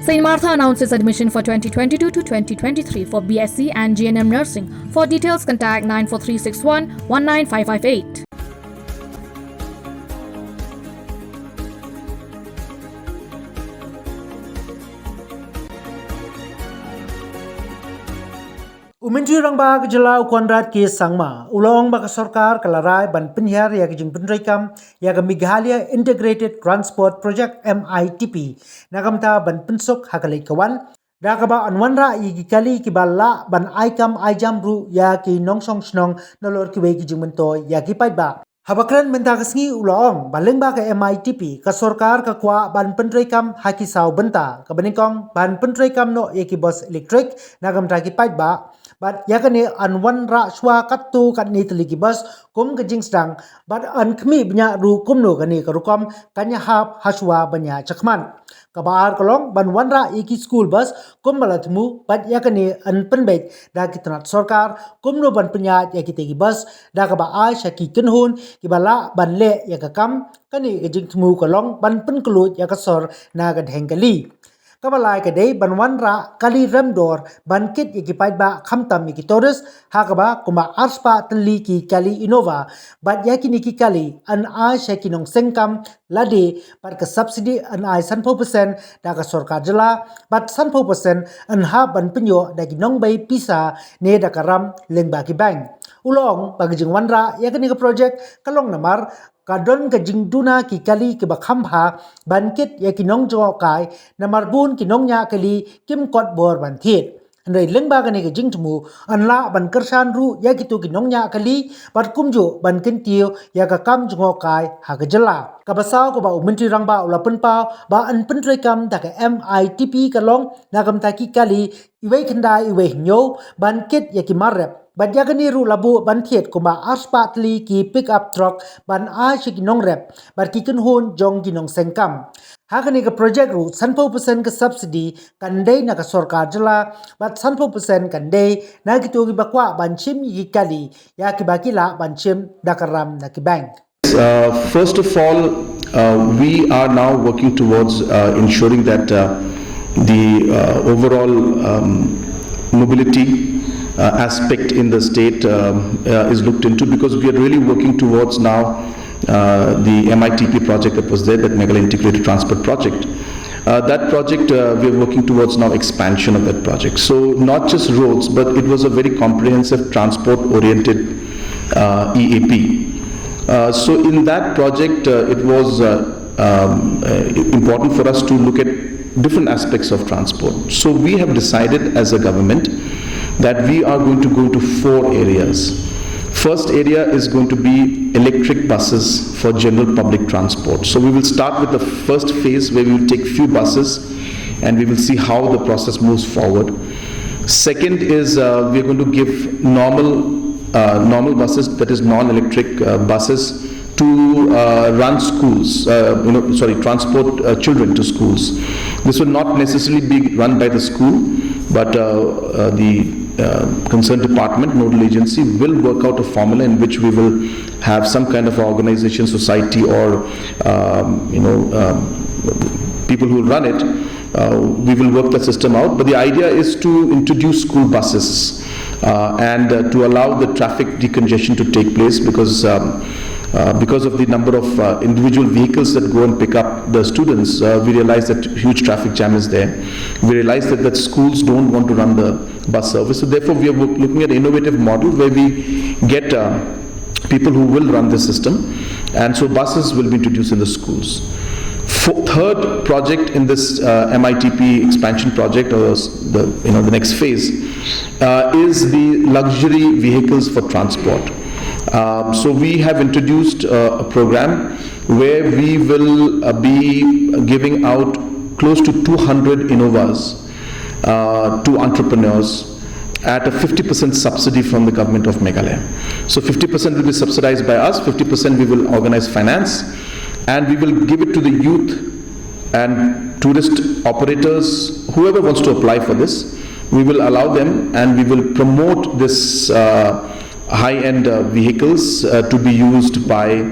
St. Martha announces admission for 2022 to 2023 for BSc and GNM Nursing. For details, contact 94361 19558. Umenju Rangba jylla Ukwanrat ke sangma ulong baka sarkar kalarai ban penhyar ya kijing penrekam ya ke Meghalaya Integrated Transport Project MITP nagamta ban pensok hakalai kawan dakaba wanrah igi kali kiballa ban aikam aijam ru ya ki nongsong snong nolor kiwe kijing mento ya ki paitba habakran mentakasngi ulong ban Lyngba ke MITP ka sarkar ka kwa ban penrekam haki saw benta ka beningkong ban penrekam no ya ki bus electric nagamta ki paitba but yakane an wanrah shwa kattu katni teliki bus kum ke jingsdang but an khmi bnya ru kumno kani karukom kanya hap haswa banya chakman kabar kolong ban wanrah iki school bus kum balatmu but yakane an penbet da kitnat sarkar kumno ban penya yakitegi bus da ka ba ai shaki kenhun kibala ban le yakakam kani ke jingtmu kolong ban penklut yakasor na ga dhengkali kabalai kadai ban wanrah kali remdor ban kit ikipait ba khamtam ikitoris hakaba kuma arspa tli ki kali Innova bat yakini ki kali an ai shakinong sengkam lade par ka subsidy an ai 100% da ka sarkar jylla bat 100% an ha ban penyo da ki nong bai pisa ne da karam Lyngba ki bank ulong bagijing wanrah yakini ka project kalong namar kadon ka jingduna ki kali ki bakhamha bankit ya ki nong jo kai namar bun ki nong nya kali kim kot bor ban thiet Andai Lyngba kani ka jingtmu anla ban kersan ru ya ki tu ki nong nya kali bat kumjo ban kentiu ya ka kam jo kai ha ka jylla ka basaw ko ba umintri rangba ula penpau ba an pentrekam da ka MITP kalong nagam ta ki kali iwe khandai iwe nyo bankit ya ki marep ban yakani ru labu ban thiet kuma aspatli ki pick up truck ban a shiki nong rep bar ki kenhun jong ki nong sengkam hakani ka project ru 100% ka subsidy kandai na ka sarkar jylla bat 100% kandai na ki to ki bakwa ban chim yi kali ya ki bakila ban chim dakaram na ki bank. First of all, we are now working towards ensuring that the overall mobility aspect in the state is looked into, because we are really working towards now the MITP project that was there, that Meghalaya Integrated Transport Project. That project we are working towards now expansion of that project. So not just roads, but it was a very comprehensive transport oriented EAP. So in that project it was important for us to look at different aspects of transport. So we have decided as a government that we are going to go to 4 areas. First area is going to be electric buses for general public transport. So we will start with the first phase where we will take few buses and we will see how the process moves forward. Second is we are going to give normal buses, that is non-electric buses, to run schools, transport children to schools. This will not necessarily be run by the school, but the concerned department, nodal agency, will work out a formula in which we will have some kind of organization, society, or people who will run it. We will work the system out, but the idea is to introduce school buses and to allow the traffic decongestion to take place, because of the number of individual vehicles that go and pick up the students, we realize that huge traffic jam is there. We realize that schools don't want to run the bus service. So therefore we are looking at an innovative model where we get people who will run the system, and so buses will be introduced in the schools. Third project in this MITP expansion project, or the next phase, is the luxury vehicles for transport. So we have introduced a program where we will be giving out close to 200 Innovas to entrepreneurs at a 50% subsidy from the government of Meghalaya. So 50% will be subsidized by us, 50% we will organize finance, and we will give it to the youth and tourist operators, whoever wants to apply for this. We will allow them, and we will promote this high-end vehicles to be used by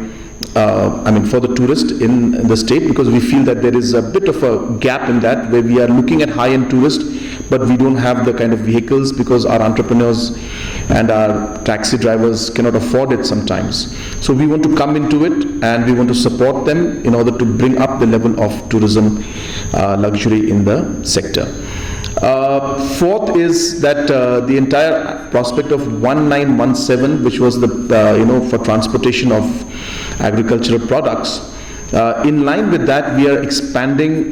for the tourist in the state, because we feel that there is a bit of a gap in that, where we are looking at high-end tourists, but we don't have the kind of vehicles because our entrepreneurs and our taxi drivers cannot afford it sometimes. So we want to come into it and we want to support them in order to bring up the level of tourism luxury in the sector. Fourth is that the entire prospect of 1917, which was the for transportation of agricultural products, in line with that, we are expanding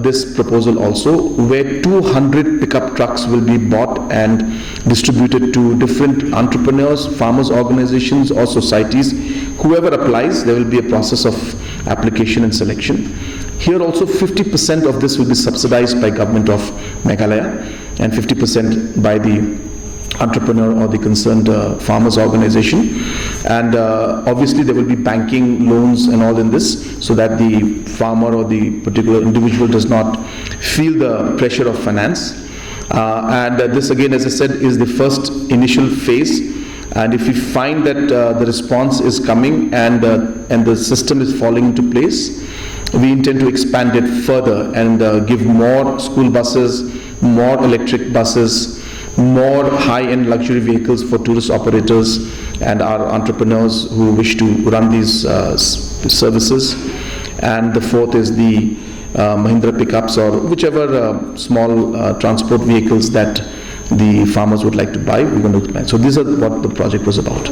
this proposal also, where 200 pickup trucks will be bought and distributed to different entrepreneurs, farmers organizations or societies. Whoever applies, there will be a process of application and selection. Here also 50% of this will be subsidized by government of Meghalaya and 50% by the entrepreneur or the concerned farmers organization, and obviously there will be banking loans and all in this, so that the farmer or the particular individual does not feel the pressure of finance. And this again, as I said, is the first initial phase, and if we find that the response is coming and the system is falling into place, we intend to expand it further and give more school buses, more electric buses, more high-end luxury vehicles for tourist operators and our entrepreneurs who wish to run these services. And the fourth is the Mahindra pickups or whichever small transport vehicles that the farmers would like to buy. We're going to plan. So these are what the project was about.